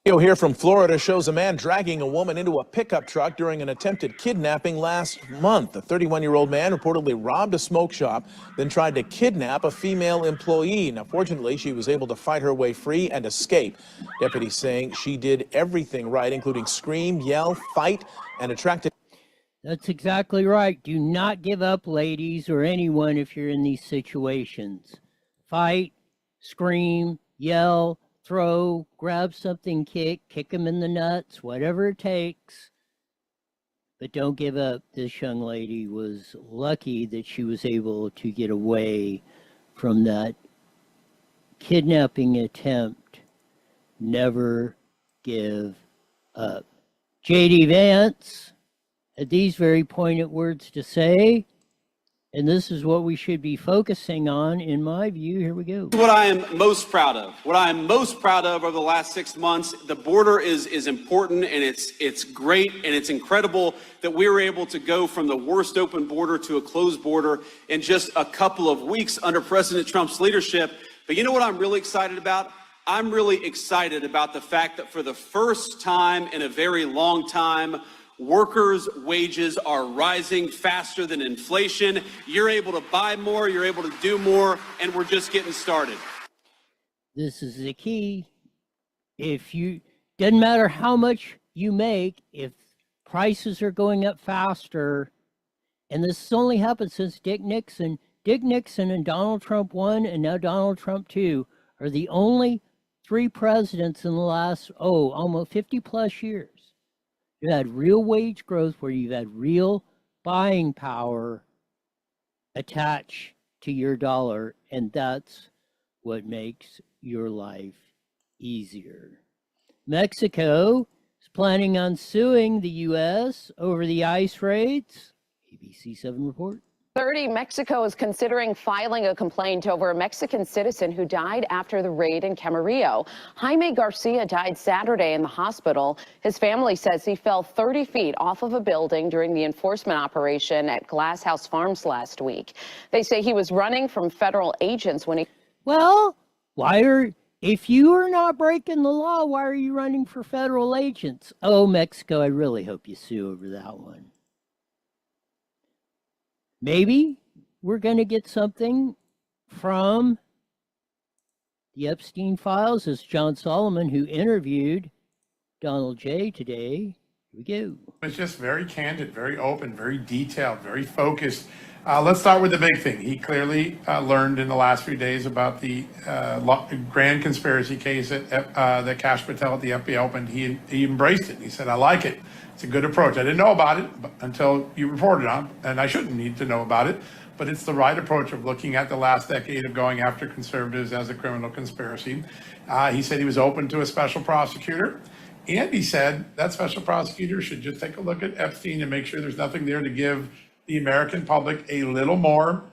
Video here from Florida shows a man dragging a woman into a pickup truck during an attempted kidnapping last month. The 31-year-old man reportedly robbed a smoke shop, then tried to kidnap a female employee. Now, fortunately, she was able to fight her way free and escape. Deputies saying she did everything right, including scream, yell, fight, and attracted. That's exactly right. Do not give up, ladies, or anyone if you're in these situations. Fight, scream, yell, throw, grab something, kick them in the nuts, whatever it takes. But don't give up. This young lady was lucky that she was able to get away from that kidnapping attempt. Never give up. J.D. Vance had these very poignant words to say, and this is what we should be focusing on, in my view. Here we go. What I am most proud of, over the last 6 months, the border is important, and it's great, and it's incredible that we were able to go from the worst open border to a closed border in just a couple of weeks under President Trump's leadership. But you know what I'm really excited about? I'm really excited about the fact that for the first time in a very long time, workers' wages are rising faster than inflation. You're able to buy more, you're able to do more, and we're just getting started. This is the key. Doesn't matter how much you make, if prices are going up faster, and this has only happened since Dick Nixon and Donald Trump 1 and now Donald Trump 2 are the only 3 presidents in the last, almost 50 plus years. You had real wage growth where you've had real buying power attached to your dollar, and that's what makes your life easier. Mexico is planning on suing the U.S. over the ICE raids. ABC 7 report. Mexico is considering filing a complaint over a Mexican citizen who died after the raid in Camarillo. Jaime Garcia died Saturday in the hospital. His family says he fell 30 feet off of a building during the enforcement operation at Glass House Farms last week. They say he was running from federal agents when he... Well, if you are not breaking the law, why are you running for federal agents? Oh, Mexico, I really hope you sue over that one. Maybe we're going to get something from the Epstein files. It's John Solomon who interviewed Donald J. today. Here we go. It's just very candid, very open, very detailed, very focused. Let's start with the big thing. He clearly learned in the last few days about the grand conspiracy case that Kash Patel at the FBI opened. He embraced it. He said, I like it. It's a good approach. I didn't know about it until you reported on it, and I shouldn't need to know about it, but it's the right approach of looking at the last decade of going after conservatives as a criminal conspiracy. He said he was open to a special prosecutor, and he said that special prosecutor should just take a look at Epstein and make sure there's nothing there to give the American public a little more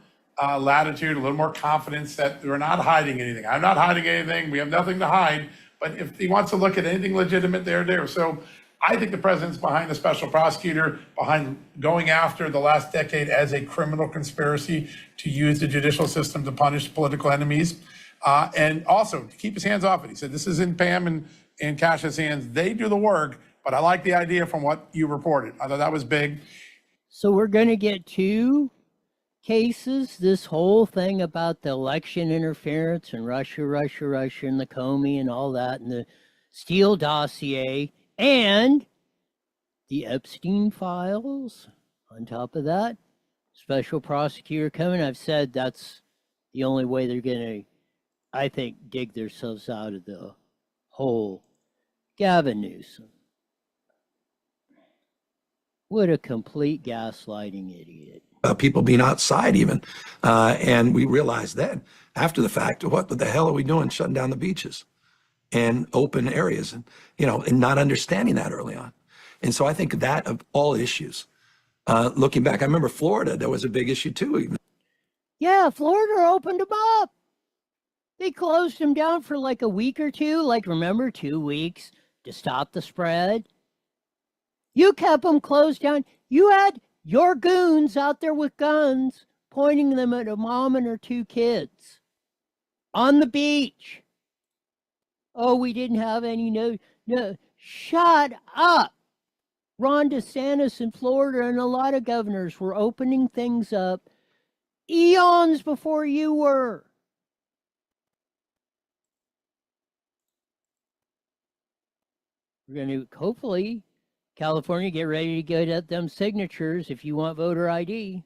latitude, a little more confidence that we're not hiding anything. I'm not hiding anything. We have nothing to hide. But if he wants to look at anything legitimate, they're there. So I think the president's behind the special prosecutor, behind going after the last decade as a criminal conspiracy to use the judicial system to punish political enemies, and also to keep his hands off it. He said, this is in Pam and Kash's hands. They do the work, but I like the idea from what you reported. I thought that was big. So we're going to get 2 cases, this whole thing about the election interference and Russia, and the Comey and all that, and the Steele dossier, and the Epstein files. On top of that, special prosecutor coming. I've said that's the only way they're going to, I think, dig themselves out of the hole. Gavin Newsom. What a complete gaslighting idiot. People being outside even. And we realized then, after the fact, what the hell are we doing shutting down the beaches and open areas, and and not understanding that early on. And so I think that of all issues, looking back, I remember Florida, there was a big issue too. Even. Yeah, Florida opened them up. They closed them down for like a week or 2, remember, 2 weeks to stop the spread. You kept them closed down. You had your goons out there with guns pointing them at a mom and her 2 kids on the beach. Oh, we didn't have any No, shut up. Ron DeSantis in Florida and a lot of governors were opening things up eons before you were. We're going to, hopefully, California, get ready to get at them signatures if you want voter ID.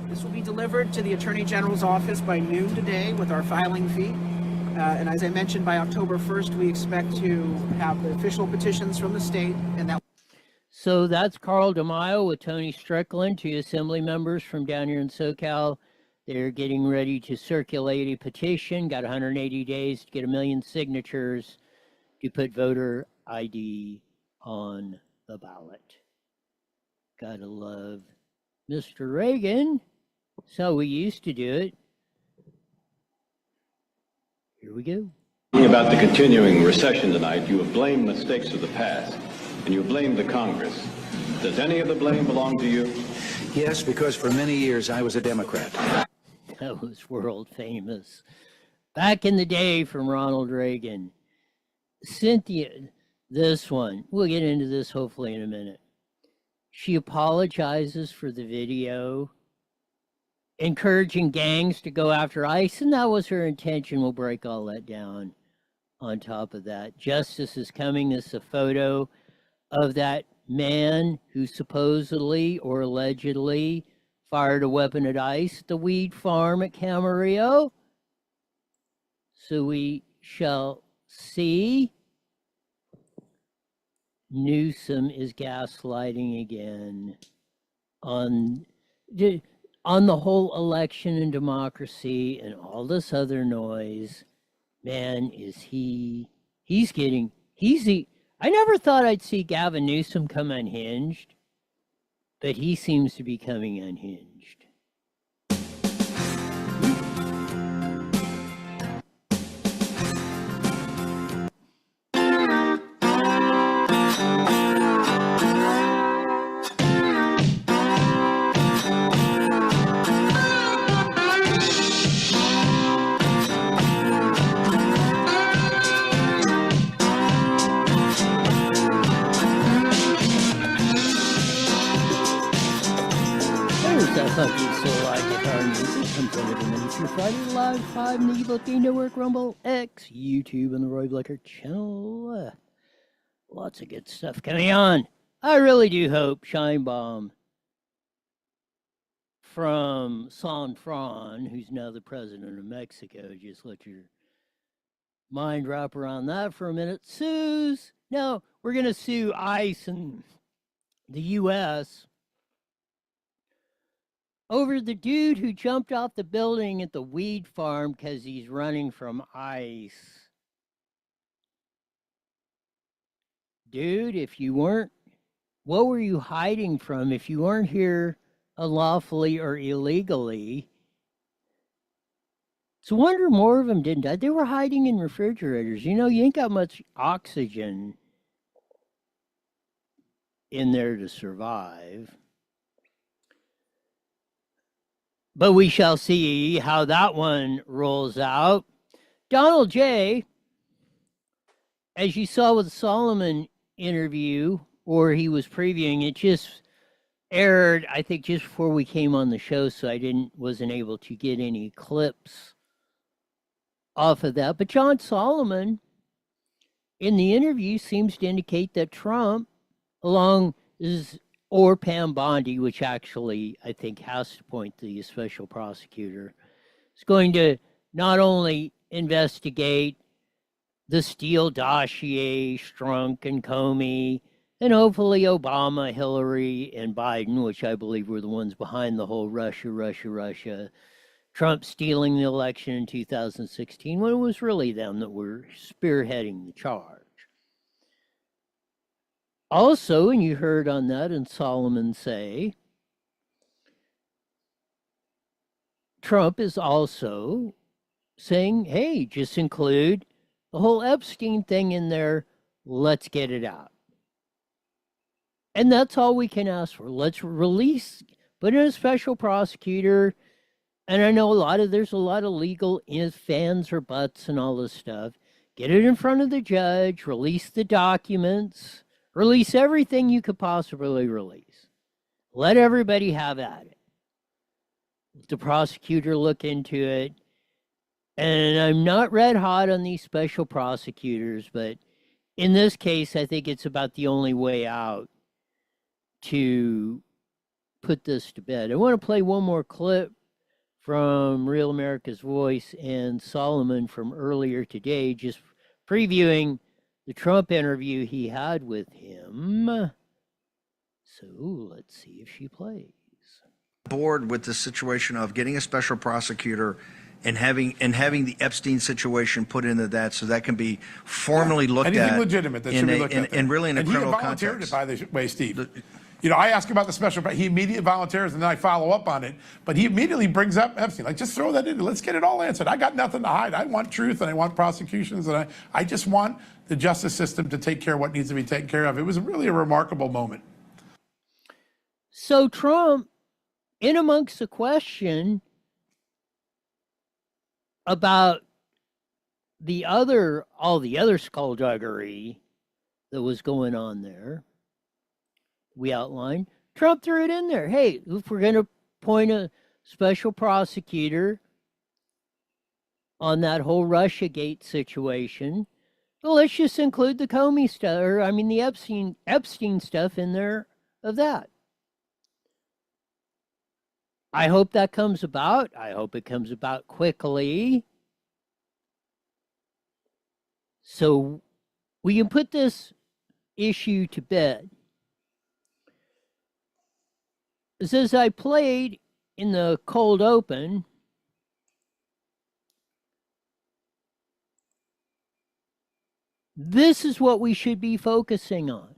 This will be delivered to the Attorney General's office by noon today with our filing fee. And as I mentioned, by October 1st, we expect to have the official petitions from the state, and that. So that's Carl DeMaio with Tony Strickland, 2 assembly members from down here in SoCal. They're getting ready to circulate a petition, got 180 days to get 1 million signatures to put voter ID on the ballot. Gotta love Mr. Reagan. That's how we used to do it. Here we go. About the continuing recession tonight, you have blamed mistakes of the past, and you blamed the Congress. Does any of the blame belong to you? Yes, because for many years I was a Democrat. That was world famous. Back in the day from Ronald Reagan. Cynthia, this one, we'll get into this hopefully in a minute. She apologizes for the video, encouraging gangs to go after ICE, and that was her intention. We'll break all that down on top of that. Justice is coming. This is a photo of that man who supposedly or allegedly fired a weapon at ICE at the weed farm at Camarillo. So we shall see. Newsom is gaslighting again on the whole election and democracy and all this other noise. Man, I never thought I'd see Gavin Newsom come unhinged, but he seems to be coming unhinged. Friday Live 5 in the Booking Network, Rumble, X, YouTube, and the Roy Blicker channel. Lots of good stuff coming on. I really do hope Shine Bomb from San Fran, who's now the president of Mexico, just let your mind wrap around that for a minute, sues. No, we're going to sue ICE and the U.S. over the dude who jumped off the building at the weed farm because he's running from ICE. Dude, if you weren't, what were you hiding from? If you weren't here unlawfully or illegally, it's a wonder more of them didn't die. They were hiding in refrigerators. You know, you ain't got much oxygen in there to survive. But we shall see how that one rolls out. Donald J., as you saw with the Solomon interview, or he was previewing, it just aired, I think, just before we came on the show, so I wasn't able to get any clips off of that. But John Solomon, in the interview, seems to indicate that Trump, or Pam Bondi, which actually I think has to point to the special prosecutor, is going to not only investigate the Steele dossier, Strunk and Comey, and hopefully Obama, Hillary, and Biden, which I believe were the ones behind the whole Russia, Trump stealing the election in 2016, when it was really them that were spearheading the charge. Also, and you heard on that, and Solomon say, Trump is also saying, hey, just include the whole Epstein thing in there. Let's get it out. And that's all we can ask for. Let's release, put in a special prosecutor. And I know there's a lot of legal ifs, ands, or buts and all this stuff. Get it in front of the judge, release the documents, release everything you could possibly release. Let everybody have at it. The prosecutor look into it. And I'm not red hot on these special prosecutors, but in this case, I think it's about the only way out to put this to bed. I want to play one more clip from Real America's Voice and Solomon from earlier today, just previewing the Trump interview he had with him. So let's see if she plays. Board with the situation of getting a special prosecutor and having the Epstein situation put into that, so that can be formally looked Anything at. legitimate that should be looked at. And really in a criminal he volunteered context. it, by the way, Steve. You know, I ask about the special, he immediately volunteers and then I follow up on it. But he immediately brings up Epstein. Like, just throw that in. Let's get it all answered. I got nothing to hide. I want truth and I want prosecutions and I just want the justice system to take care of what needs to be taken care of. It was really a remarkable moment. So Trump, in amongst the question about all the other skullduggery that was going on there, we outlined, Trump threw it in there. Hey, if we're going to appoint a special prosecutor on that whole Russiagate situation, well, let's just include the Comey stuff, the Epstein stuff in there of that. I hope that comes about. I hope it comes about quickly. So we can put this issue to bed. As I played in the cold open, this is what we should be focusing on.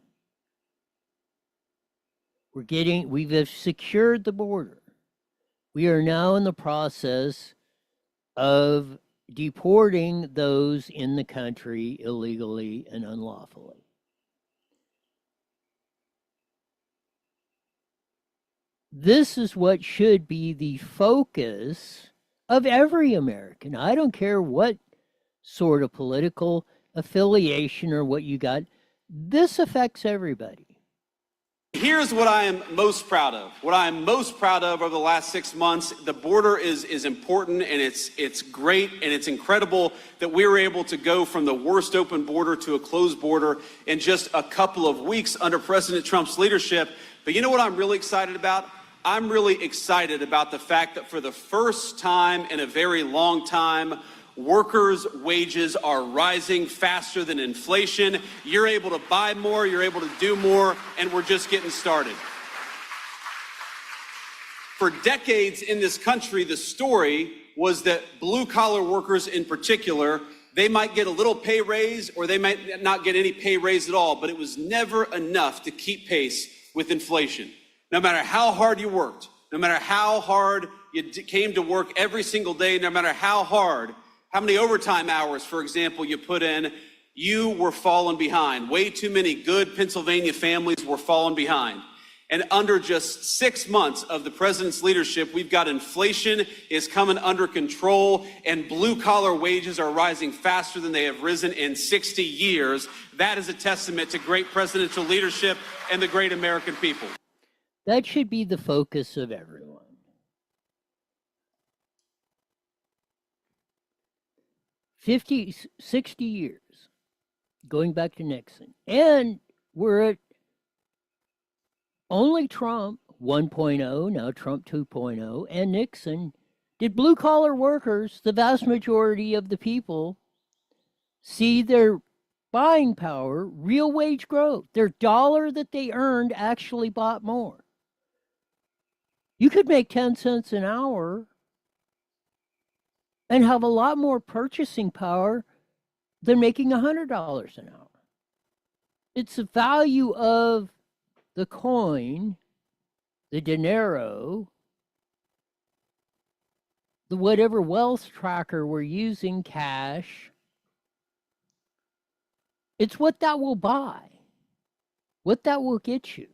We've secured the border. We are now in the process of deporting those in the country illegally and unlawfully. This is what should be the focus of every American. I don't care what sort of political affiliation or what you got. This affects everybody. Here's what I am most proud of. What I am most proud of over the last 6 months, the border is important and it's great and it's incredible that we were able to go from the worst open border to a closed border in just a couple of weeks under President Trump's leadership. But you know what I'm really excited about? I'm really excited about the fact that for the first time in a very long time, workers' wages are rising faster than inflation. You're able to buy more, you're able to do more, and we're just getting started. For decades in this country, the story was that blue-collar workers in particular, they might get a little pay raise or they might not get any pay raise at all, but it was never enough to keep pace with inflation. No matter how hard you worked, no matter how hard you came to work every single day, no matter how many overtime hours, for example, you put in, you were falling behind. Way too many good Pennsylvania families were falling behind. And under just 6 months of the president's leadership, we've got inflation is coming under control and blue-collar wages are rising faster than they have risen in 60 years. That is a testament to great presidential leadership and the great American people. That should be the focus of everyone. 50, 60 years, going back to Nixon. And we're at only Trump 1.0, now Trump 2.0, and Nixon. Did blue-collar workers, the vast majority of the people, see their buying power, real wage growth? Their dollar that they earned actually bought more. You could make 10 cents an hour and have a lot more purchasing power than making $100 an hour. It's the value of the coin, the dinero, the whatever wealth tracker we're using, cash. It's what that will buy, what that will get you.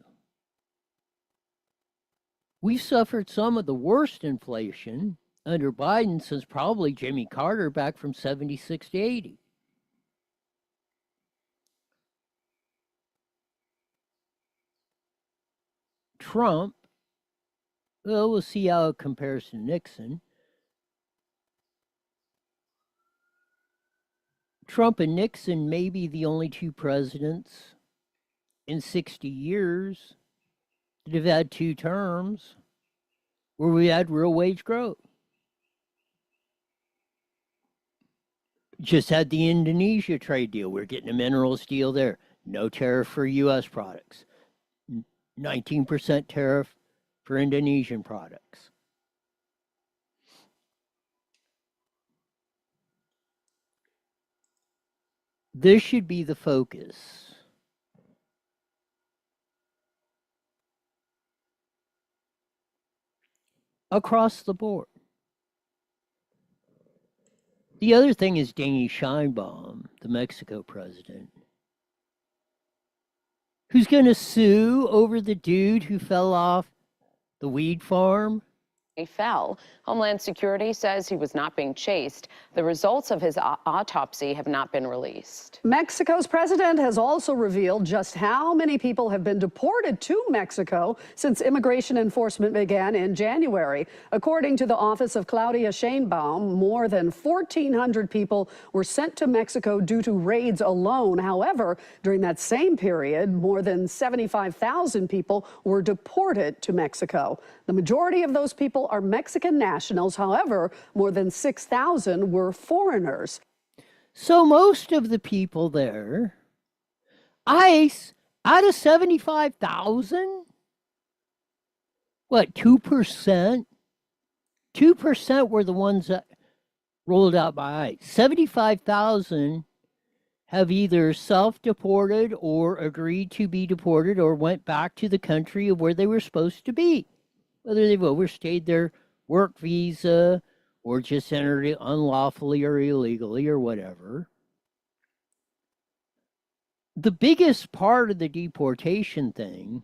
We've suffered some of the worst inflation under Biden since probably Jimmy Carter back from 76 to 80. Trump, well, we'll see how it compares to Nixon. Trump and Nixon may be the only two presidents in 60 years that have had 2 terms where we had real wage growth. Just had the Indonesia trade deal. We're getting a minerals deal there. No tariff for U.S. products. 19% tariff for Indonesian products. This should be the focus. Across the board. The other thing is Danny Scheinbaum, the Mexico president, who's going to sue over the dude who fell off the weed farm. He fell. Homeland Security says he was not being chased. The results of his autopsy have not been released. Mexico's president has also revealed just how many people have been deported to Mexico since immigration enforcement began in January. According to the office of Claudia Sheinbaum, more than 1,400 people were sent to Mexico due to raids alone. However, during that same period, more than 75,000 people were deported to Mexico. The majority of those people are Mexican nationals. However, more than 6,000 were foreigners. So most of the people there, ICE, out of 75,000, what, 2%? 2% were the ones that rolled out by ICE. 75,000 have either self-deported or agreed to be deported or went back to the country of where they were supposed to be. Whether they've overstayed their work visa or just entered it unlawfully or illegally or whatever. The biggest part of the deportation thing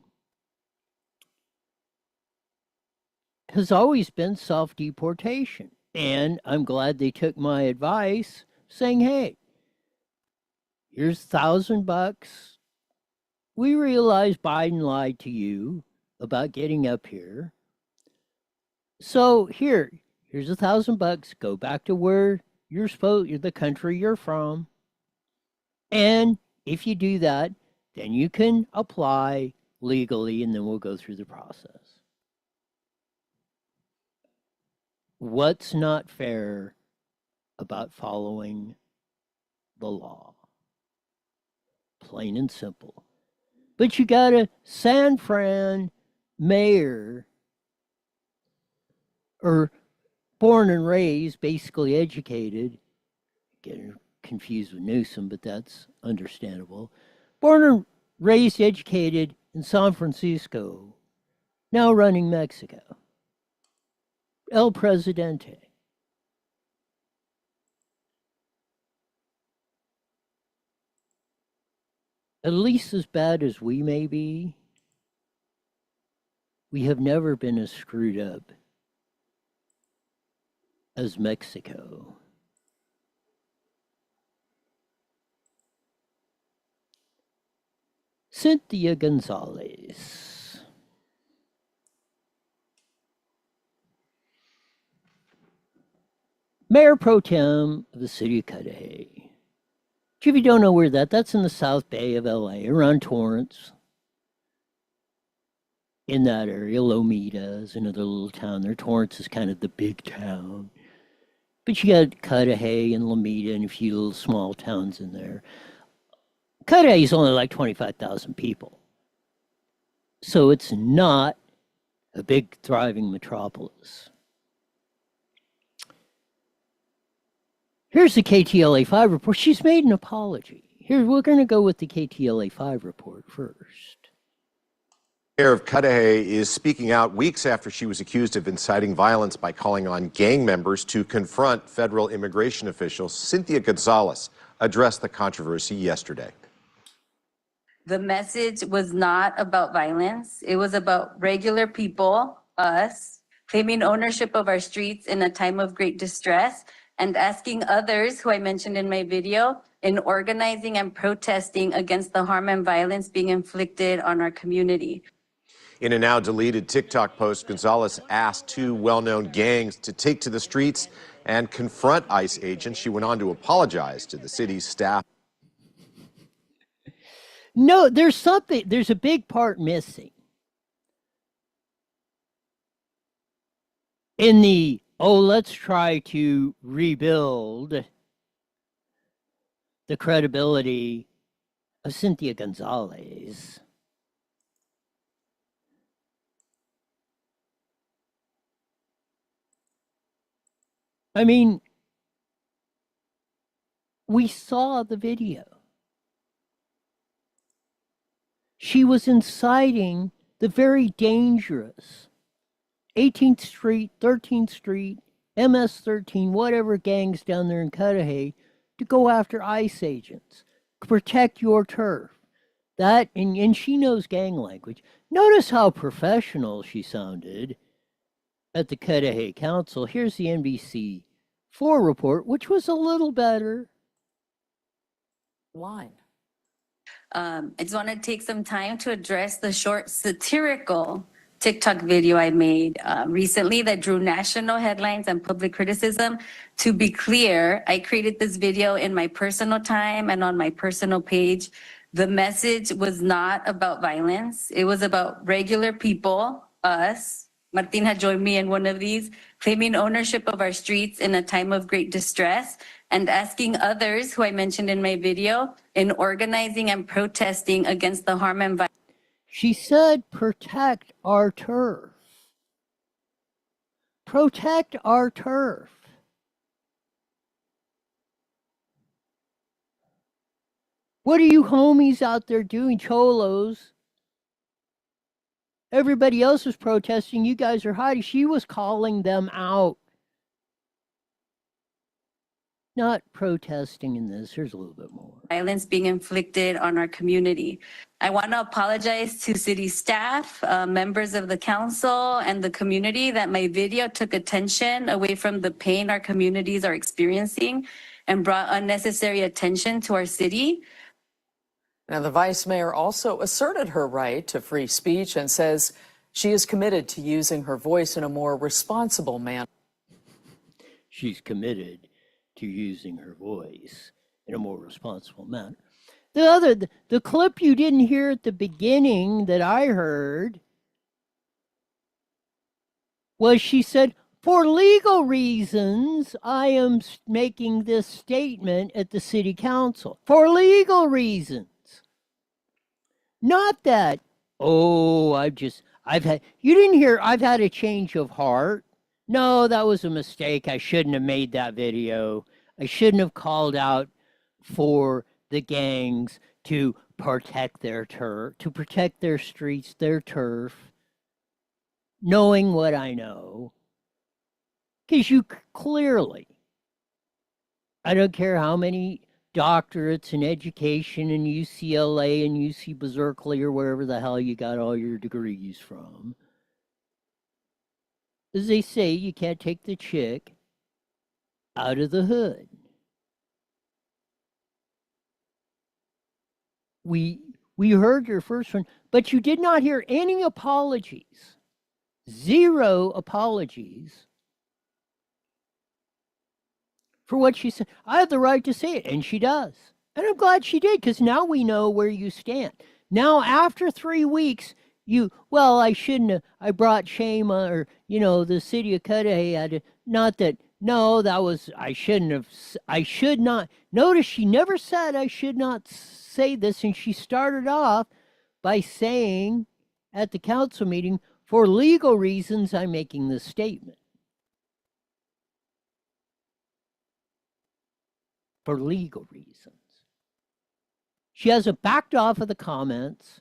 has always been self-deportation. And I'm glad they took my advice saying, hey, here's $1,000. We realize Biden lied to you about getting up here. So here's $1,000. Go back to where you're the country you're from. And if you do that, then you can apply legally, and then we'll go through the process. What's not fair about following the law? Plain and simple. But you got a San Fran mayor, or born and raised, basically educated, getting confused with Newsom, but that's understandable. Born and raised, educated in San Francisco, now running Mexico. El Presidente. At least as bad as we may be, we have never been as screwed up as Mexico. Cynthia Gonzalez. Mayor Pro Tem of the city of Cudahy. If you don't know where that's in the South Bay of LA, around Torrance. In that area, Lomita is another little town there. Torrance is kind of the big town. But you got Cudahy and Lomita and a few little small towns in there. Cudahy is only like 25,000 people. So it's not a big, thriving metropolis. Here's the KTLA-5 report. She's made an apology. Here, we're going to go with the KTLA-5 report first. Mayor of Cudahy is speaking out weeks after she was accused of inciting violence by calling on gang members to confront federal immigration officials. Cynthia Gonzalez addressed the controversy yesterday. The message was not about violence. It was about regular people, us, claiming ownership of our streets in a time of great distress and asking others, who I mentioned in my video, in organizing and protesting against the harm and violence being inflicted on our community. In a now deleted TikTok post, Gonzalez asked two well-known gangs to take to the streets and confront ICE agents. She went on to apologize to the city's staff. No, there's a big part missing. In the, let's try to rebuild the credibility of Cynthia Gonzalez. I mean, we saw the video. She was inciting the very dangerous 18th Street, 13th Street, MS-13, whatever gangs down there in Cudahy, to go after ICE agents. Protect your turf. That, and she knows gang language. Notice how professional she sounded at the Cudahy Council. Here's the NBC4 report, which was a little better. Line. I just want to take some time to address the short satirical TikTok video I made recently that drew national headlines and public criticism. To be clear, I created this video in my personal time and on my personal page. The message was not about violence. It was about regular people, us. Martin had joined me in one of these, claiming ownership of our streets in a time of great distress and asking others, who I mentioned in my video, in organizing and protesting against the harm and violence. She said, protect our turf. Protect our turf. What are you homies out there doing, cholos? Everybody else was protesting. You guys are hiding. She was calling them out. Not protesting in this. Here's a little bit more. Violence being inflicted on our community. I want to apologize to city staff, members of the council, and the community that my video took attention away from the pain our communities are experiencing and brought unnecessary attention to our city. Now, the vice mayor also asserted her right to free speech and says she is committed to using her voice in a more responsible manner. She's committed to using her voice in a more responsible manner. The clip you didn't hear at the beginning that I heard was she said, for legal reasons, I am making this statement at the city council. For legal reasons. Not that, I've had a change of heart. No, that was a mistake. I shouldn't have made that video. I shouldn't have called out for the gangs to protect their turf, to protect their streets, their turf, knowing what I know. Because you clearly, I don't care how many doctorates in education in UCLA and UC Berkeley or wherever the hell you got all your degrees from. As they say, you can't take the chick out of the hood. We heard your first one, but you did not hear any apologies. Zero apologies for what she said. I have the right to say it, and she does. And I'm glad she did, because now we know where you stand. Now, after 3 weeks, I shouldn't have, I brought shame on, or, the city of Cudahy had to, not that, no, that was, I should not. Notice she never said I should not say this, and she started off by saying at the council meeting, for legal reasons, I'm making this statement. For legal reasons. She hasn't backed off of the comments.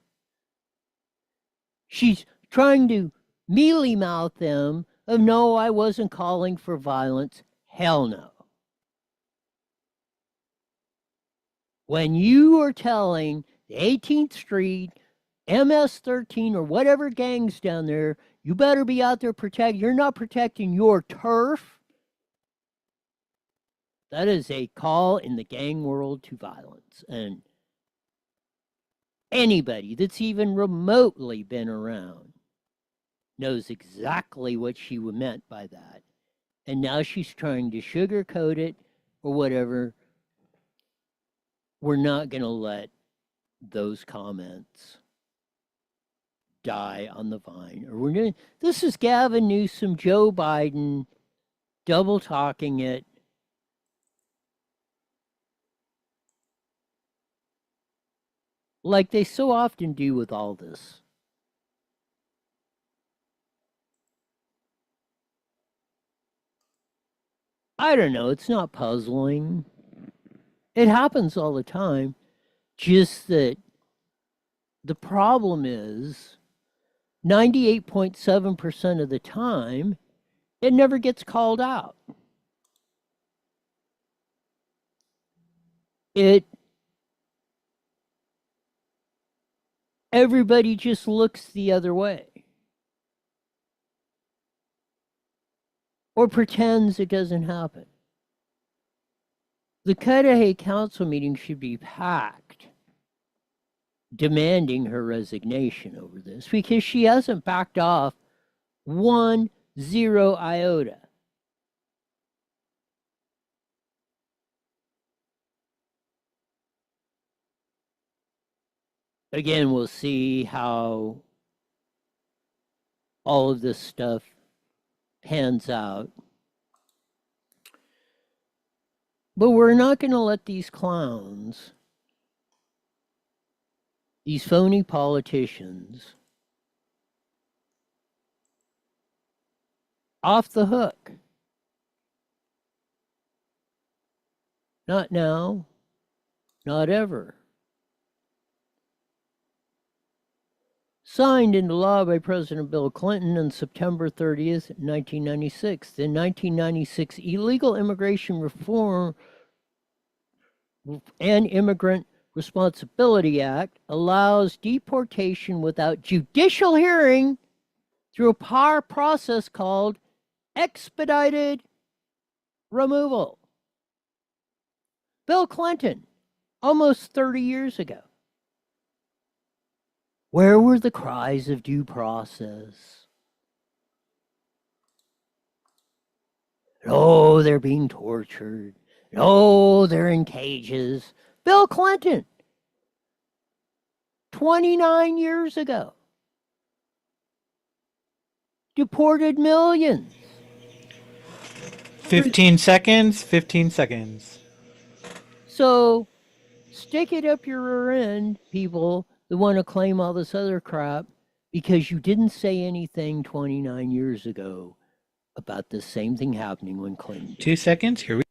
She's trying to mealy-mouth them of, no, I wasn't calling for violence. Hell no. When you are telling the 18th Street, MS-13, or whatever gangs down there, you better be out there you're not protecting your turf. That is a call in the gang world to violence. And anybody that's even remotely been around knows exactly what she meant by that. And now she's trying to sugarcoat it or whatever. We're not going to let those comments die on the vine. Or we're going to, this is Gavin Newsom, Joe Biden, double talking it. Like they so often do with all this. I don't know. It's not puzzling. It happens all the time. Just that the problem is 98.7% of the time, it never gets called out. Everybody just looks the other way. Or pretends it doesn't happen. The Cudahy Council meeting should be packed, demanding her resignation over this, because she hasn't backed off 1 iota. Again, we'll see how all of this stuff pans out. But we're not going to let these clowns, these phony politicians, off the hook. Not now, not ever. Signed into law by President Bill Clinton on September 30th, 1996. The 1996 Illegal Immigration Reform and Immigrant Responsibility Act allows deportation without judicial hearing through a process called expedited removal. Bill Clinton, almost 30 years ago. Where were the cries of due process? Oh, they're being tortured. Oh, they're in cages. Bill Clinton, 29 years ago, deported millions. 15 seconds, 15 seconds. So, stick it up your rear end, people that want to claim all this other crap, because you didn't say anything 29 years ago about the same thing happening when Clinton did. 2 seconds, here we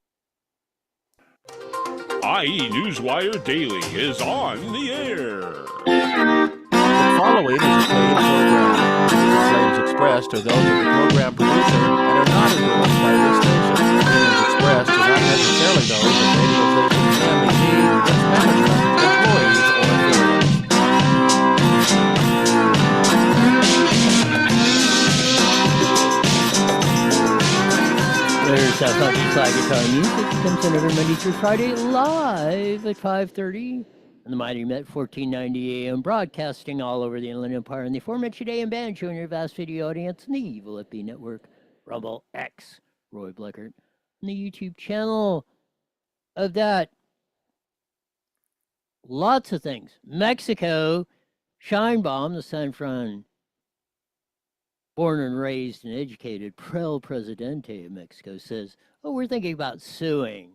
IE Newswire Daily is on the air. The following is a paid program. The claims expressed are those of the program producer and are not endorsed by this station. Opinions expressed are not necessarily those of radio stations, MAG, its management, employees, or affiliates. There's Funky Fly Guitar Music. It comes in every Monday through Friday live at 5:30 on the Mighty Met 1490 AM, broadcasting all over the Inland Empire and the aforementioned AM band, showing your vast video audience on the Evil FB Network, Rumble X, Roy Bleckert, on the YouTube channel of that. Lots of things. Mexico, Scheinbaum, the son from born and raised and educated El Presidente of Mexico, says, oh, we're thinking about suing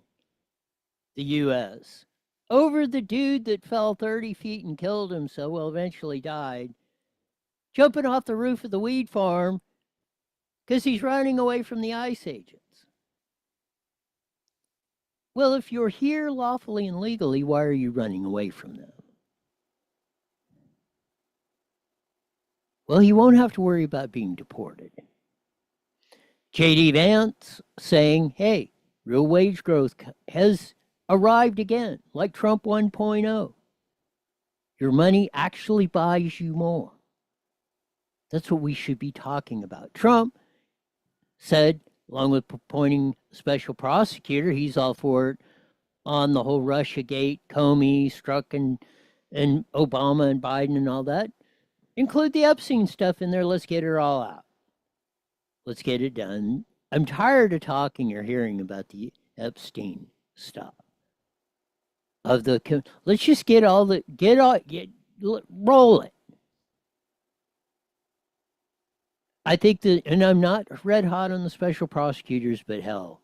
the U.S. over the dude that fell 30 feet and killed himself, well, eventually died, jumping off the roof of the weed farm because he's running away from the ICE agents. Well, if you're here lawfully and legally, why are you running away from them? Well, he won't have to worry about being deported. J.D. Vance saying, hey, real wage growth has arrived again, like Trump 1.0. Your money actually buys you more. That's what we should be talking about. Trump said, along with appointing a special prosecutor, he's all for it on the whole Russiagate, Comey, Strzok, and Obama and Biden and all that. Include the Epstein stuff in there. Let's get it all out. Let's get it done. I'm tired of talking or hearing about the Epstein stuff. Let's just roll it. I think that, and I'm not red hot on the special prosecutors, but hell,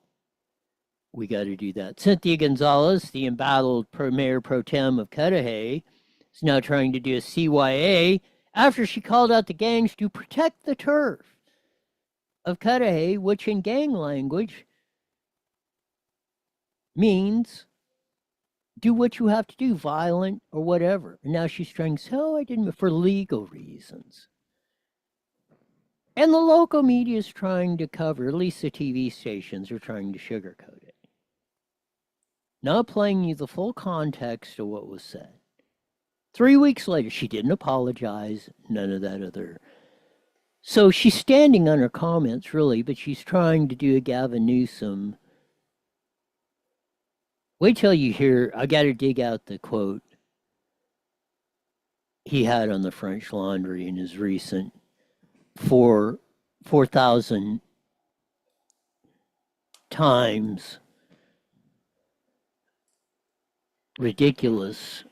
we got to do that. Cynthia Gonzalez, the embattled mayor pro tem of Cudahy, is now trying to do a CYA after she called out the gangs to protect the turf of Cudahy, which in gang language means do what you have to do, violent or whatever. And now she's trying to say, oh, I didn't, for legal reasons. And the local media is trying to cover, at least the TV stations are trying to sugarcoat it. Not playing you the full context of what was said. 3 weeks later, she didn't apologize, none of that other. So she's standing on her comments, really, but she's trying to do a Gavin Newsom. Wait till you hear, I got to dig out the quote he had on the French Laundry in his recent 4,000 times ridiculous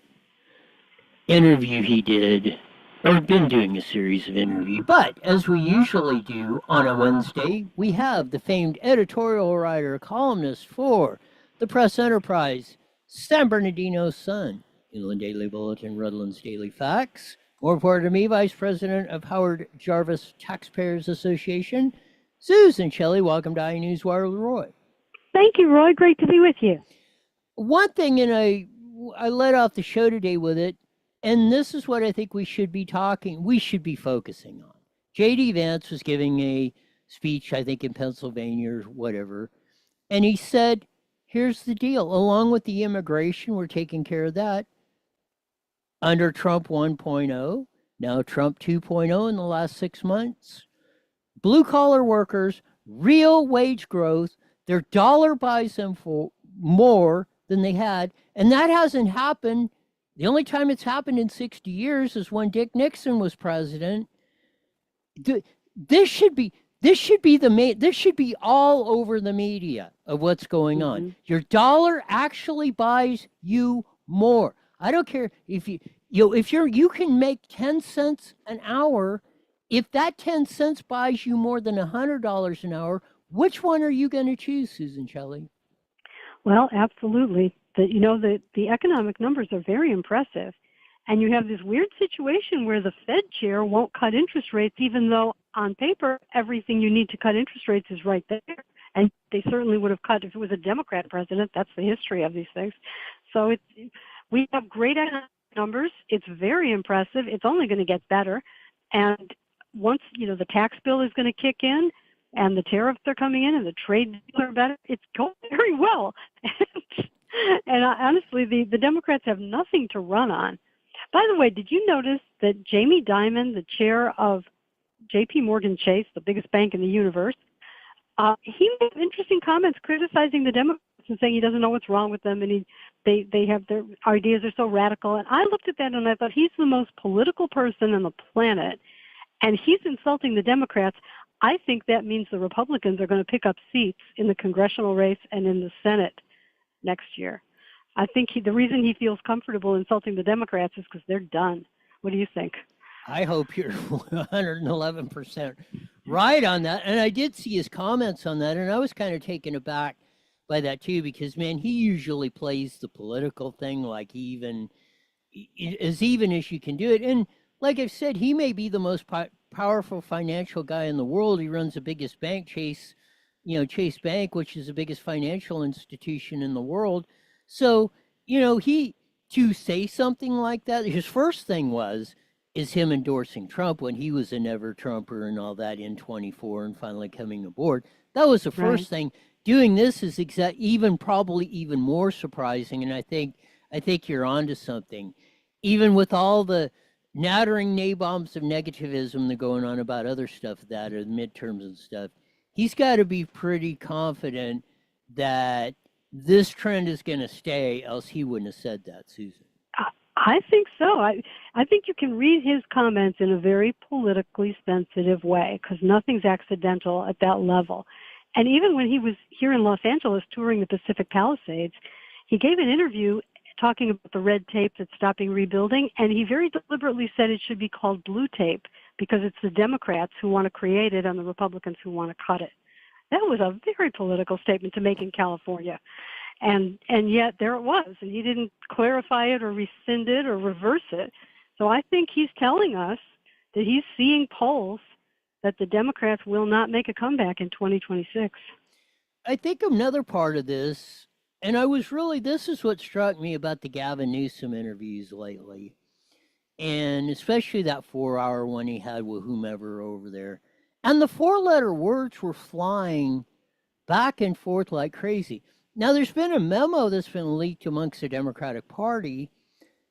interview he did. I've been doing a series of interviews, but as we usually do on a Wednesday, we have the famed editorial writer, columnist for the Press Enterprise, San Bernardino Sun, Inland Daily Bulletin, Redlands Daily Facts. More important to me, Vice President of Howard Jarvis Taxpayers Association, Susan Shelley. Welcome to iNewsWire with Roy. Thank you, Roy. Great to be with you. One thing, and I led off the show today with it, and this is what I think we should be focusing on. J.D. Vance was giving a speech, I think in Pennsylvania or whatever, and he said, here's the deal. Along with the immigration, we're taking care of that. Under Trump 1.0, now Trump 2.0 in the last 6 months, blue-collar workers, real wage growth, their dollar buys them for more than they had, and that hasn't happened. The only time it's happened in 60 years is when Dick Nixon was president. This should be all over the media of what's going on. Your dollar actually buys you more. I don't care if you can make 10 cents an hour. If that 10 cents buys you more than $100 an hour, which one are you going to choose, Susan Shelley? Well, absolutely. The economic numbers are very impressive. And you have this weird situation where the Fed chair won't cut interest rates, even though on paper, everything you need to cut interest rates is right there. And they certainly would have cut if it was a Democrat president. That's the history of these things. So we have great economic numbers. It's very impressive. It's only going to get better. And once, the tax bill is going to kick in and the tariffs are coming in and the trade deals are better, it's going very well. And honestly, the Democrats have nothing to run on. By the way, did you notice that Jamie Dimon, the chair of J.P. Morgan Chase, the biggest bank in the universe, he made interesting comments criticizing the Democrats and saying he doesn't know what's wrong with them, and they have their ideas are so radical. And I looked at that and I thought, he's the most political person on the planet, and he's insulting the Democrats. I think that means the Republicans are going to pick up seats in the congressional race and in the Senate next year. I think the reason he feels comfortable insulting the Democrats is because they're done. What do you think? I hope you're 111% right on that. And I did see his comments on that, and I was kind of taken aback by that too, because, man, he usually plays the political thing like as even as you can do it. And like I've said, he may be the most powerful financial guy in the world. He runs the biggest bank, Chase Bank, which is the biggest financial institution in the world. So, to say something like that, his first thing is him endorsing Trump when he was a never Trumper and all that in 24 and finally coming aboard. That was the first thing. Doing this is probably even more surprising. And I think you're onto something. Even with all the nattering nabobs of negativism that are going on about other stuff that are midterms and stuff, he's got to be pretty confident that this trend is going to stay, else he wouldn't have said that, Susan. I think so. I think you can read his comments in a very politically sensitive way because nothing's accidental at that level. And even when he was here in Los Angeles touring the Pacific Palisades, he gave an interview talking about the red tape that's stopping rebuilding, and he very deliberately said it should be called blue tape because it's the Democrats who want to create it and the Republicans who want to cut it. That was a very political statement to make in California. And yet there it was, and he didn't clarify it or rescind it or reverse it. So I think he's telling us that he's seeing polls that the Democrats will not make a comeback in 2026. I think another part of this, and this is what struck me about the Gavin Newsom interviews lately, and especially that 4-hour one he had with whomever over there. And the 4-letter words were flying back and forth like crazy. Now, there's been a memo that's been leaked amongst the Democratic Party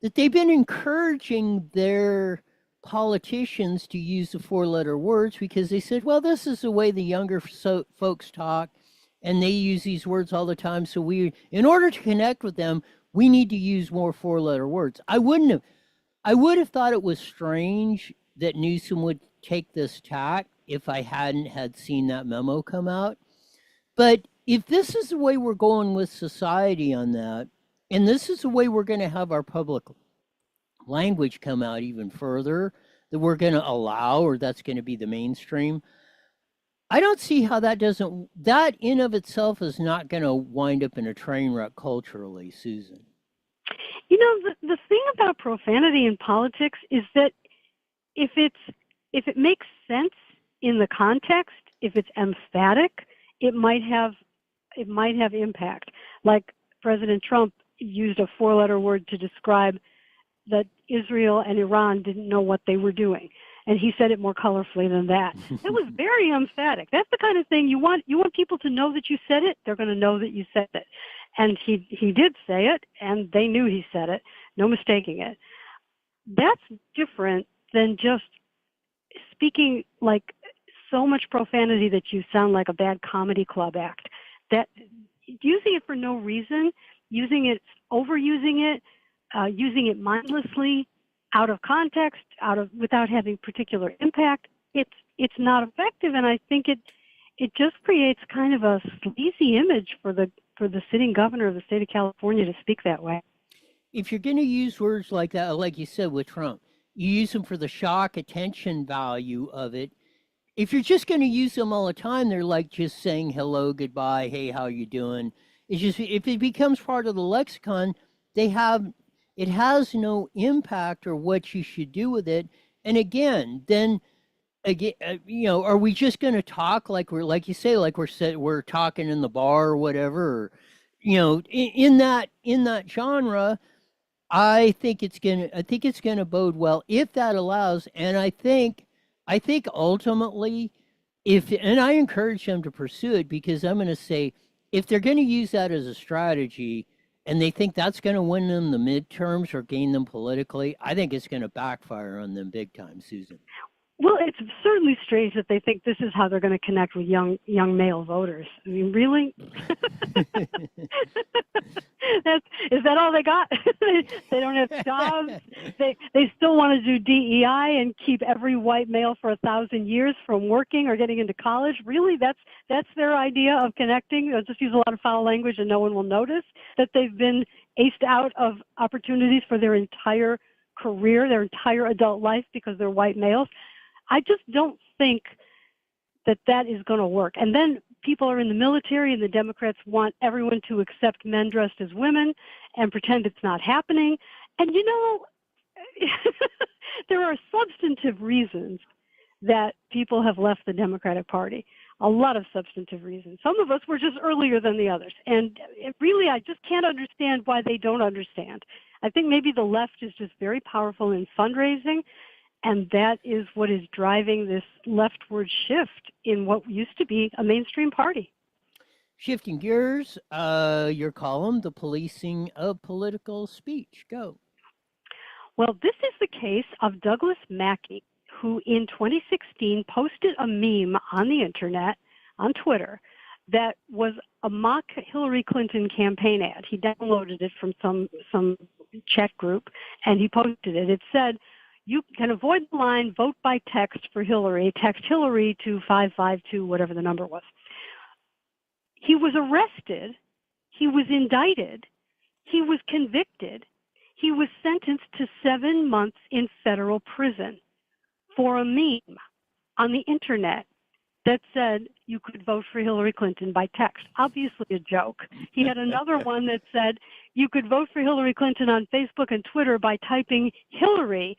that they've been encouraging their politicians to use the 4-letter words because they said, well, this is the way the younger folks talk, and they use these words all the time. So in order to connect with them, we need to use more 4-letter words. I would have thought it was strange that Newsom would take this tack if I hadn't had seen that memo come out. But if this is the way we're going with society on that, and this is the way we're going to have our public language come out even further, that we're going to allow, or that's going to be the mainstream, I don't see how that in of itself is not going to wind up in a train wreck culturally, Susan. You know, the thing about profanity in politics is that if it makes sense in the context, if it's emphatic, it might have impact. Like President Trump used a 4-letter word to describe that Israel and Iran didn't know what they were doing. And he said it more colorfully than that. It was very emphatic. That's the kind of thing you want people to know that you said it. They're going to know that you said it. And he did say it, and they knew he said it. No mistaking it. That's different than just speaking like so much profanity that you sound like a bad comedy club act. That using it for no reason, overusing it, using it mindlessly, out of context, without having particular impact, it's not effective. And I think it just creates kind of a sleazy image for the sitting governor of the state of California to speak that way. If you're going to use words like that, like you said with Trump, you use them for the shock attention value of it. If you're just going to use them all the time, they're like just saying hello, goodbye, hey, how you doing? It's just, if it becomes part of the lexicon, it has no impact or what you should do with it. And again, are we just going to talk like we're talking in the bar or whatever? Or, in that genre, I think it's gonna bode well if that allows. And I think ultimately, and I encourage them to pursue it, because I'm going to say, if they're going to use that as a strategy and they think that's going to win them the midterms or gain them politically, I think it's going to backfire on them big time, Susan. Well, it's certainly strange that they think this is how they're going to connect with young male voters. I mean, really? Is that all they got? They don't have jobs. They still want to do DEI and keep every white male for 1,000 years from working or getting into college. Really, that's their idea of connecting. They'll just use a lot of foul language and no one will notice that they've been aced out of opportunities for their entire career, their entire adult life, because they're white males. I just don't think that is going to work. And then people are in the military, and the Democrats want everyone to accept men dressed as women and pretend it's not happening. And, there are substantive reasons that people have left the Democratic Party. A lot of substantive reasons. Some of us were just earlier than the others. And really, I just can't understand why they don't understand. I think maybe the left is just very powerful in fundraising, and that is what is driving this leftward shift in what used to be a mainstream party. Shifting gears, your column, The Policing of Political Speech. Go. Well, this is the case of Douglas Mackey, who in 2016 posted a meme on the internet, on Twitter, that was a mock Hillary Clinton campaign ad. He downloaded it from some chat group, and he posted it. It said, you can avoid the line, vote by text for Hillary, text Hillary to 552, whatever the number was. He was arrested. He was indicted. He was convicted. He was sentenced to 7 months in federal prison for a meme on the internet that said you could vote for Hillary Clinton by text. Obviously a joke. He had another one that said you could vote for Hillary Clinton on Facebook and Twitter by typing Hillary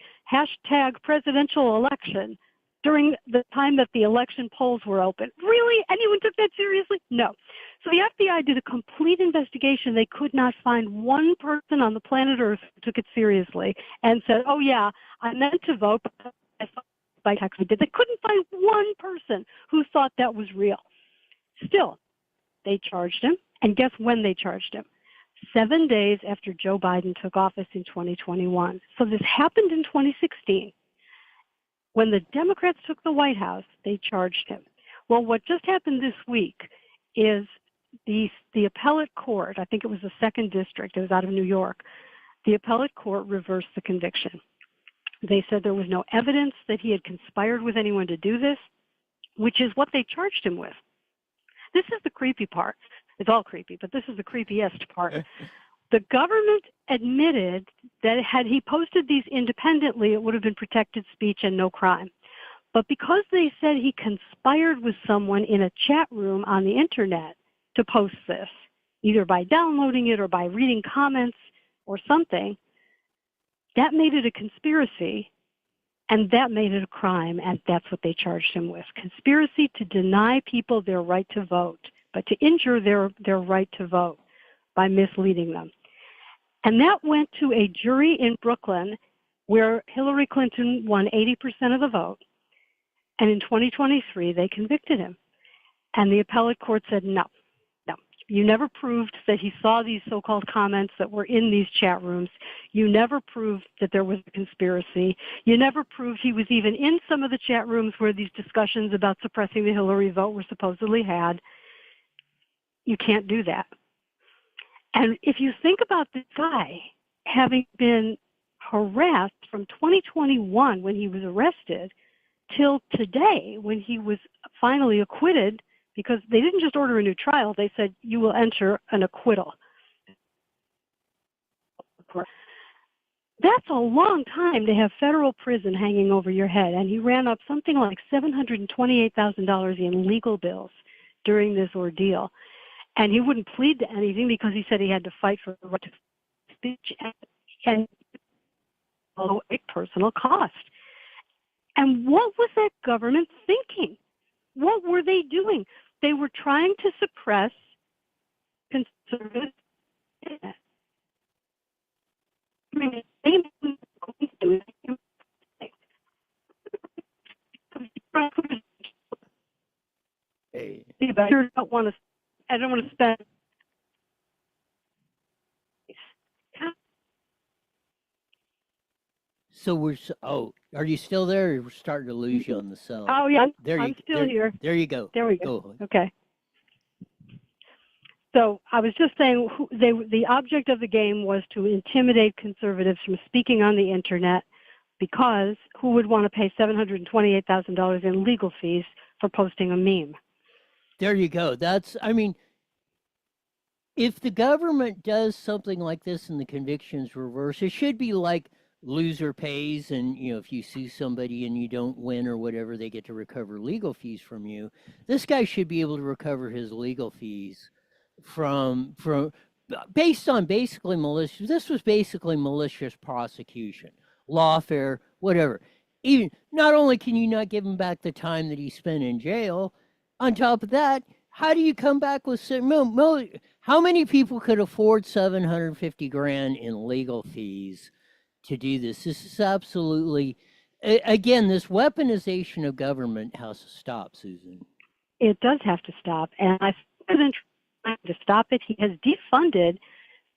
#presidential election during the time that the election polls were open. Really? Anyone took that seriously? No. So the FBI did a complete investigation. They could not find one person on the planet Earth who took it seriously and said, oh yeah, I meant to vote, but I thought by text I did. They couldn't find one person who thought that was real. Still, they charged him, and guess when they charged him? 7 days after Joe Biden took office in 2021. So this happened in 2016. When the Democrats took the White House, they charged him. Well, what just happened this week is the appellate court, I think it was the 2nd District, it was out of New York, the appellate court reversed the conviction. They said there was no evidence that he had conspired with anyone to do this, which is what they charged him with. This is the creepy part. It's all creepy, but this is the creepiest part. The government admitted that had he posted these independently, it would have been protected speech and no crime. But because they said he conspired with someone in a chat room on the internet to post this, either by downloading it or by reading comments or something, that made it a conspiracy, and that made it a crime, and that's what they charged him with. Conspiracy to deny people their right to vote, but to injure their right to vote by misleading them. And that went to a jury in Brooklyn where Hillary Clinton won 80% of the vote. And in 2023, they convicted him. And the appellate court said, no, you never proved that he saw these so-called comments that were in these chat rooms. You never proved that there was a conspiracy. You never proved he was even in some of the chat rooms where these discussions about suppressing the Hillary vote were supposedly had. You can't do that. And if you think about this guy having been harassed from 2021 when he was arrested till today when he was finally acquitted, because they didn't just order a new trial, they said you will enter an acquittal. That's a long time to have federal prison hanging over your head. And he ran up something like $728,000 in legal bills during this ordeal. And he wouldn't plead to anything because he said he had to fight for the right to speech and a personal cost. And what was that government thinking? What were they doing? They were trying to suppress conservative. I mean, they were going to do it. I don't want to spend. So are you still there? We're starting to lose you on the cell. Oh yeah, I'm still here. There you go. There we go. Okay. So I was just saying, the object of the game was to intimidate conservatives from speaking on the internet, because who would want to pay $728,000 in legal fees for posting a meme? There you go. If the government does something like this and the convictions reverse, it should be like loser pays, and if you sue somebody and you don't win or whatever, they get to recover legal fees from you. This guy should be able to recover his legal fees from based on basically malicious. This was basically malicious prosecution, lawfare, whatever. Even not only can you not give him back the time that he spent in jail, on top of that, how do you come back with how many people could afford $750,000 in legal fees to do this? This is absolutely, again, this weaponization of government has to stop, Susan. It does have to stop, and I think trying to stop it. He has defunded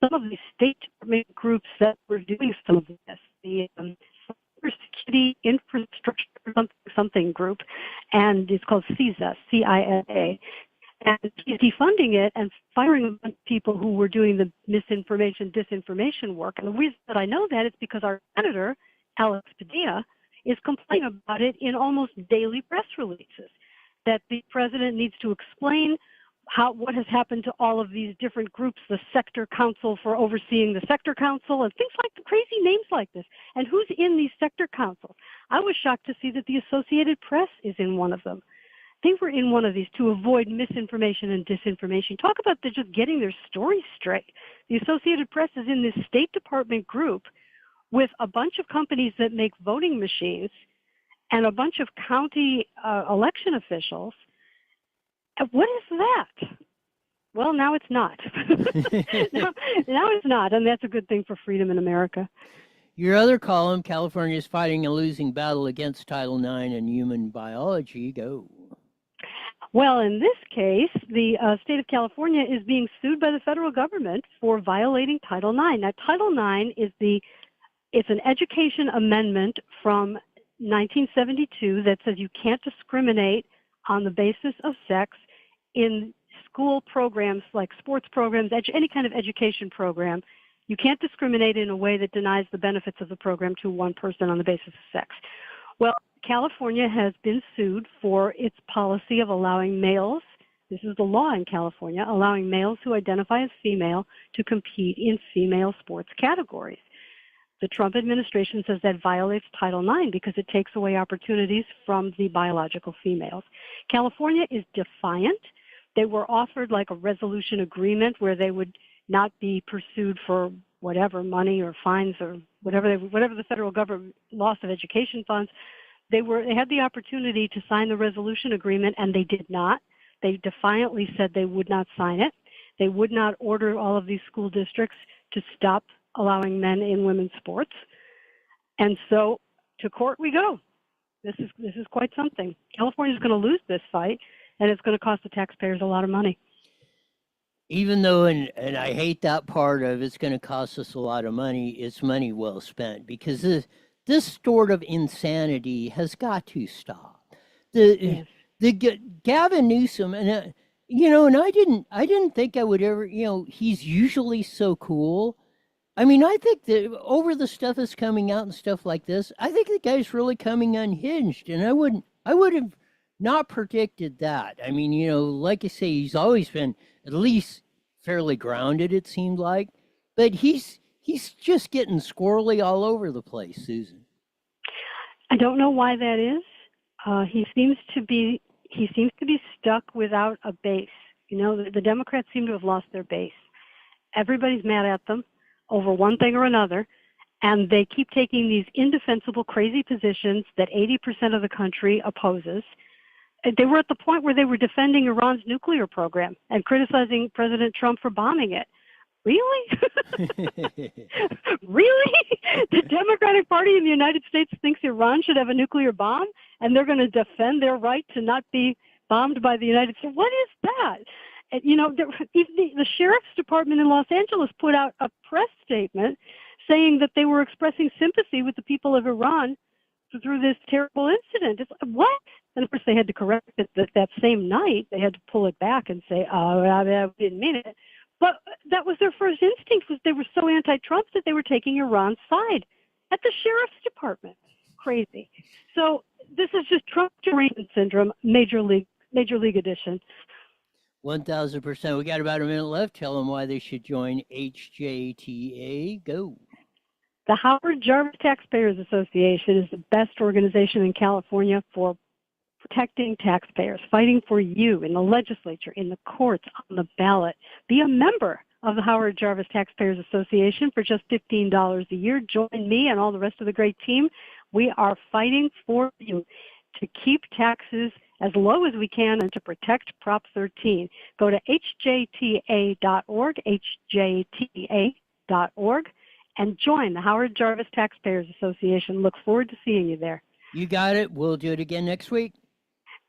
some of the state department groups that were doing some of this. The Cybersecurity Infrastructure something group, and it's called CISA, CIA. And he's defunding it and firing a bunch of people who were doing the misinformation, disinformation work. And the reason that I know that is because our senator, Alex Padilla, is complaining about it in almost daily press releases, that the president needs to explain what has happened to all of these different groups, the sector council for overseeing the sector council and things like the crazy names like this. And who's in these sector councils? I was shocked to see that the Associated Press is in one of them. They were in one of these to avoid misinformation and disinformation. Talk about just getting their story straight. The Associated Press is in this State Department group with a bunch of companies that make voting machines and a bunch of county election officials. What is that? Well, now it's not. now it's not, and that's a good thing for freedom in America. Your other column, California is fighting a losing battle against Title IX and human biology. Go. Well, in this case, the state of California is being sued by the federal government for violating Title IX. Now, Title IX is it's an education amendment from 1972 that says you can't discriminate on the basis of sex in school programs like sports programs, any kind of education program. You can't discriminate in a way that denies the benefits of the program to one person on the basis of sex. Well, California has been sued for its policy of allowing males, this is the law in California, allowing males who identify as female to compete in female sports categories. The Trump administration says that violates Title IX because it takes away opportunities from the biological females. California is defiant. They were offered like a resolution agreement where they would not be pursued for whatever money or fines or whatever the federal government loss of education funds. They had the opportunity to sign the resolution agreement, and they did not. They defiantly said they would not sign it. They would not order all of these school districts to stop allowing men in women's sports. And so to court we go. This is quite something. California is going to lose this fight, and it's going to cost the taxpayers a lot of money. Even though, and I hate that part of it's going to cost us a lot of money, it's money well spent, because this sort of insanity has got to stop. The Gavin Newsom, and and I didn't think I would ever, he's usually so cool. I mean, I think that over the stuff that's coming out and stuff like this, I think the guy's really coming unhinged, and I would have not predicted that. I mean, like I say, he's always been at least fairly grounded, it seemed like, but he's just getting squirrely all over the place, Susan. I don't know why that is. He seems to be stuck without a base. The Democrats seem to have lost their base. Everybody's mad at them over one thing or another, and they keep taking these indefensible, crazy positions that 80% of the country opposes. They were at the point where they were defending Iran's nuclear program and criticizing President Trump for bombing it. Really? Really? The Democratic Party in the United States thinks Iran should have a nuclear bomb, and they're going to defend their right to not be bombed by the United States? What is that? The sheriff's department in Los Angeles put out a press statement saying that they were expressing sympathy with the people of Iran through this terrible incident. It's what? And of course, they had to correct it that same night. They had to pull it back and say, "Oh, I didn't mean it." But that was their first instinct, was they were so anti-Trump that they were taking Iran's side at the sheriff's department. Crazy. So this is just Trump derangement syndrome, major league edition. 1,000%. We got about a minute left. Tell them why they should join HJTA. Go. The Howard Jarvis Taxpayers Association is the best organization in California for protecting taxpayers, fighting for you in the legislature, in the courts, on the ballot. Be a member of the Howard Jarvis Taxpayers Association for just $15 a year. Join me and all the rest of the great team. We are fighting for you to keep taxes as low as we can and to protect Prop 13. Go to hjta.org, hjta.org, and join the Howard Jarvis Taxpayers Association. Look forward to seeing you there. You got it. We'll do it again next week.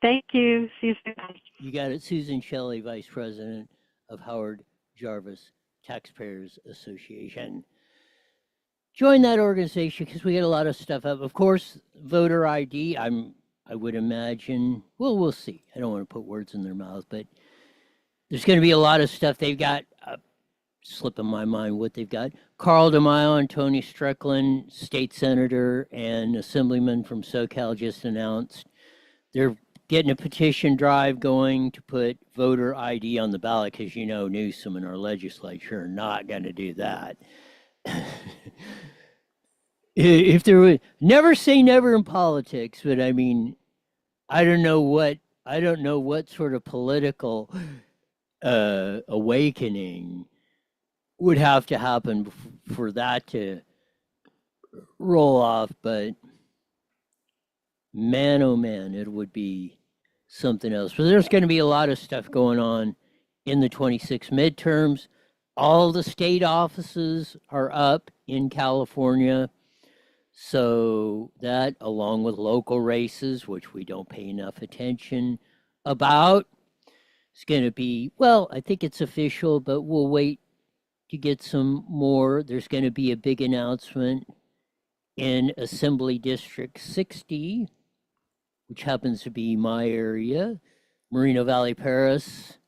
Thank you. See you soon. You got it. Susan Shelley, Vice President of Howard Jarvis Taxpayers Association. Join that organization because we get a lot of stuff up. Of course, voter ID, I would imagine, well, we'll see. I don't want to put words in their mouth, but there's going to be a lot of stuff. They've got, slipping my mind what they've got. Carl DeMaio and Tony Strickland, state senator and assemblyman from SoCal, just announced they're getting a petition drive going to put voter ID on the ballot because, you know, Newsom and our legislature are not going to do that. If there would never say never in politics, but I mean, I don't know what sort of political awakening would have to happen for that to roll off, but man, oh man, it would be something else. But there's going to be a lot of stuff going on in the 26 midterms. All the state offices are up in California. So that, along with local races, which we don't pay enough attention about, is going to be, well, I think it's official, but we'll wait to get some more. There's going to be a big announcement in Assembly District 60, which happens to be my area, Moreno Valley, Paris,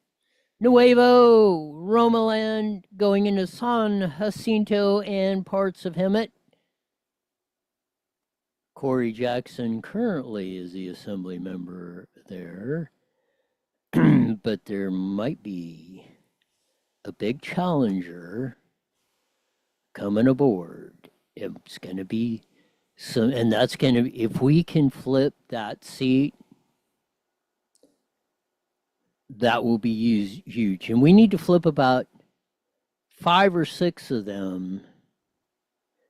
Nuevo, Romaland, going into San Jacinto and parts of Hemet. Corey Jackson currently is the assembly member there, but there might be a big challenger coming aboard. It's going to be some, and that's going to, if we can flip that seat, that will be huge. And we need to flip about 5 or 6 of them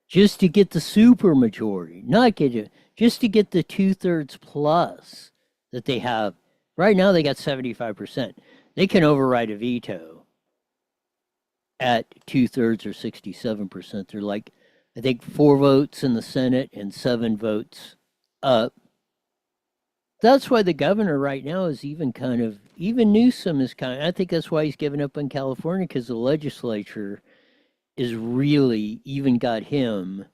just to get the super majority, not get it, just to get the 2/3 plus that they have. Right now they got 75%. They can override a veto at 2/3 or 67%. They're like, I think 4 votes in the Senate and 7 votes up. That's why the governor right now is even Newsom is I think that's why he's given up on California, because the legislature is really even got him,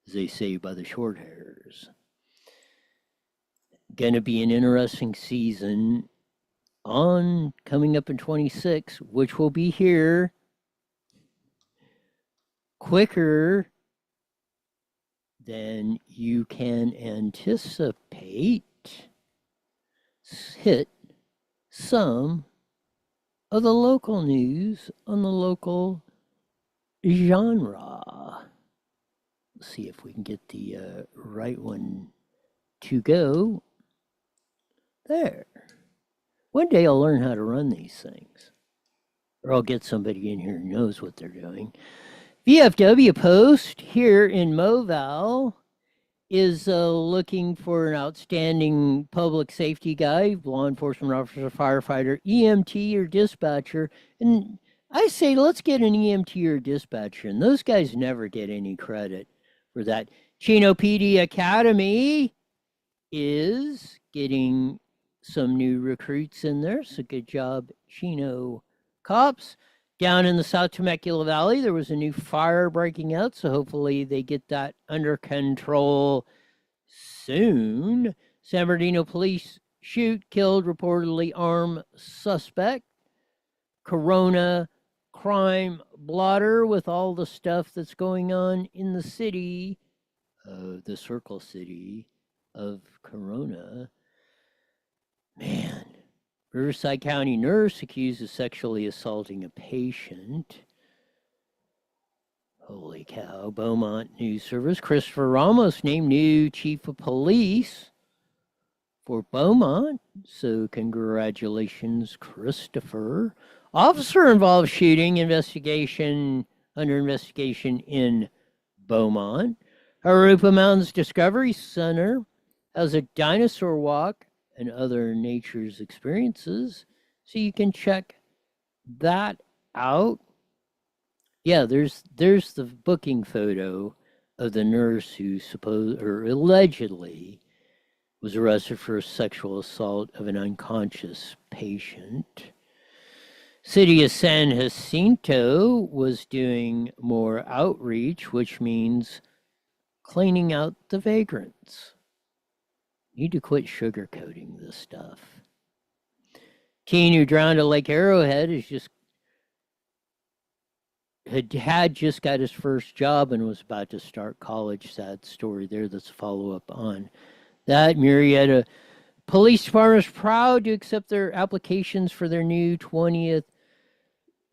as they say, by the short hairs. Going to be an interesting season coming up in 26, which will be here quicker than you can anticipate. Hit some of the local news on the local genre. Let's see if we can get the right one to go. There. One day I'll learn how to run these things. Or I'll get somebody in here who knows what they're doing. VFW Post here in Moval is looking for an outstanding public safety guy, law enforcement officer, firefighter, EMT, or dispatcher. And I say, let's get an EMT or dispatcher. And those guys never get any credit for that. Chino PD Academy is getting some new recruits in there. So good job, Chino cops. Down in the South Temecula Valley, there was a new fire breaking out, so hopefully they get that under control soon. San Bernardino police killed reportedly armed suspect. Corona crime blotter with all the stuff that's going on in the city, the Circle City of Corona. Man. Riverside County nurse accused of sexually assaulting a patient. Holy cow. Beaumont News Service. Christopher Ramos named new chief of police for Beaumont. So congratulations, Christopher. Officer involved shooting under investigation in Beaumont. Harupa Mountains Discovery Center has a dinosaur walk and other nature's experiences, so you can check that out. Yeah, there's the booking photo of the nurse who allegedly was arrested for sexual assault of an unconscious patient. City of San Jacinto was doing more outreach, which means cleaning out the vagrants. Need to quit sugarcoating this stuff. teen who drowned at Lake Arrowhead is had just got his first job and was about to start college. Sad story there. That's a follow-up on that. Marietta Police Department is proud to accept their applications for their new 20th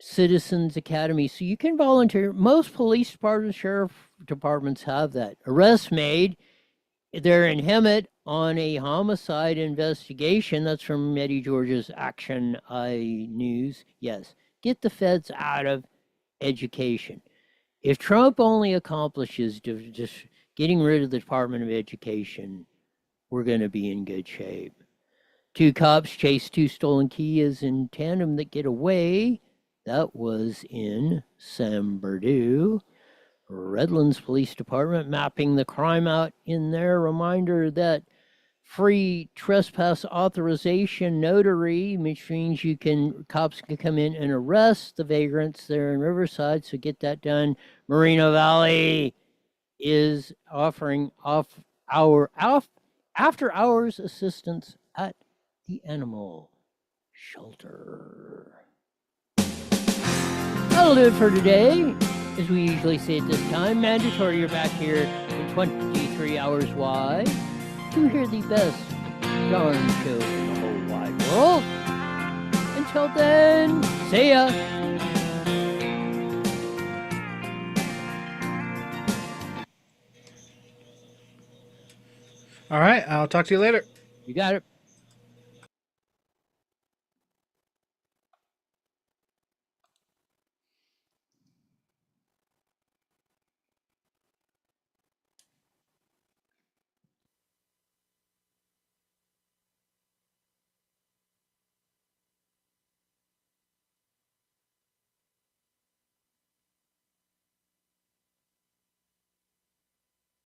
Citizens Academy. So you can volunteer. Most police departments, sheriff departments have that. Arrest made. They're in Hemet on a homicide investigation. That's from Eddie George's Action Eye News. Yes, get the feds out of education. If Trump only accomplishes just getting rid of the Department of Education, we're going to be in good shape. 2 cops chase 2 stolen Kias in tandem that get away. That was in San Bernardino. Redlands Police Department mapping the crime out in there. Reminder that free trespass authorization notary, which means cops can come in and arrest the vagrants there in Riverside. So get that done. Moreno Valley is offering after hours assistance at the animal shelter. That'll do it for today. As we usually say at this time, mandatory, you're back here in 23 hours wide to hear the best darn show in the whole wide world. Until then, see ya. All right, I'll talk to you later. You got it.